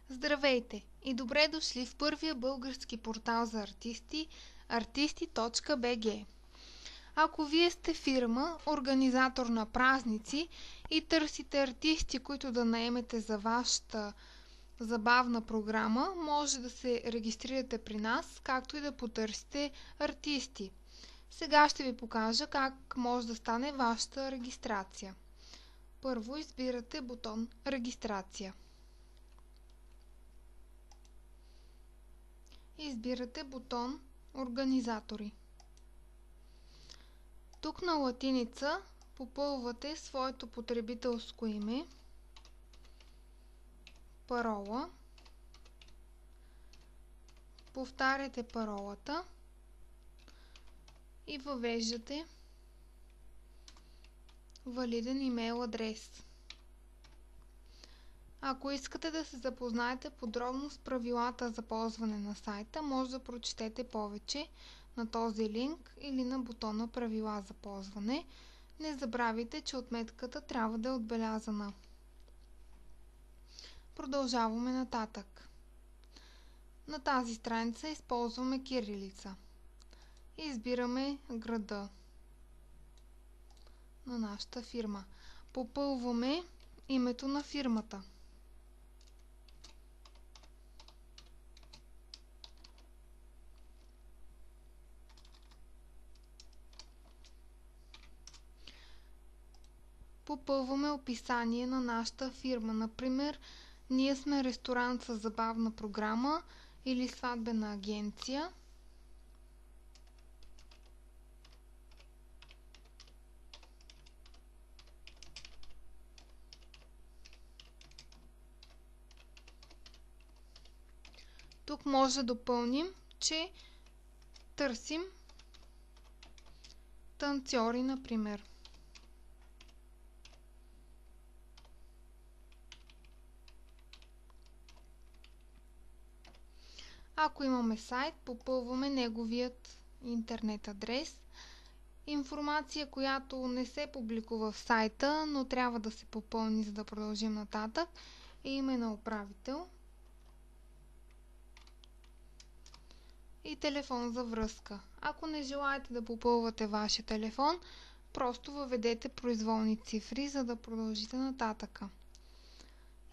Здравейте и добре дошли в първия български портал за артисти artisti.bg. Ако вие сте фирма, организатор на празници и търсите артисти, които да наемете за вашата забавна програма, може да се регистрирате при нас, както и да потърсите артисти. Сега ще ви покажа как може да стане вашата регистрация. Първо избирате бутон Регистрация. Избирате бутон Организатори. Тук на латиница попълвате своето потребителско име, парола, повтаряте паролата и въвеждате валиден имейл адрес. Ако искате да се запознаете подробно с правилата за ползване на сайта, може да прочетете повече на този линк или на бутона Правила за ползване. Не забравяйте, че отметката трябва да е отбелязана. Продължаваме нататък. На тази страница използваме кирилица. Избираме града на нашата фирма. Попълваме името на фирмата. Попълваме описание на нашата фирма. Например, ние сме ресторант с забавна програма или сватбена агенция. Тук може да допълним, че търсим танцори, например. Ако имаме сайт, попълваме неговият интернет адрес. Информация, която не се публикува в сайта, но трябва да се попълни, за да продължим нататък, е име на управител и телефон за връзка. Ако не желаете да попълвате вашия телефон, просто въведете произволни цифри, за да продължите нататъка.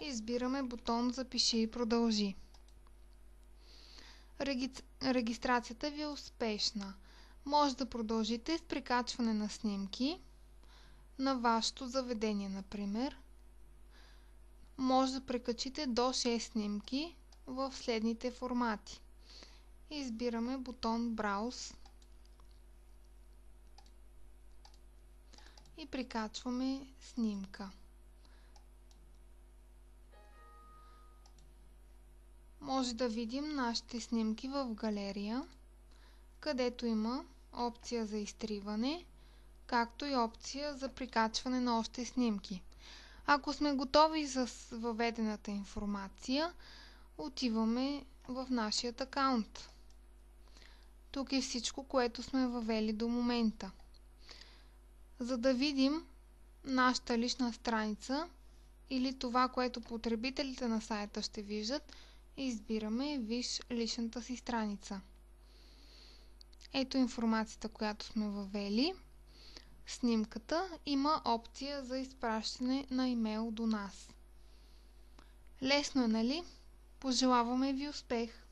Избираме бутон Запиши и продължи. Регистрацията ви е успешна. Може да продължите с прикачване на снимки на вашето заведение, например. Може да прикачите до 6 снимки в следните формати. Избираме бутон Брауз и прикачваме снимка. Може да видим нашите снимки в галерия, където има опция за изтриване, както и опция за прикачване на още снимки. Ако сме готови с въведената информация, отиваме в нашия акаунт. Тук е всичко, което сме въвели до момента. За да видим нашата лична страница или това, което потребителите на сайта ще виждат, избираме Виж личната си страница. Ето информацията, която сме въвели. Снимката има опция за изпращане на имейл до нас. Лесно е, нали? Пожелаваме ви успех!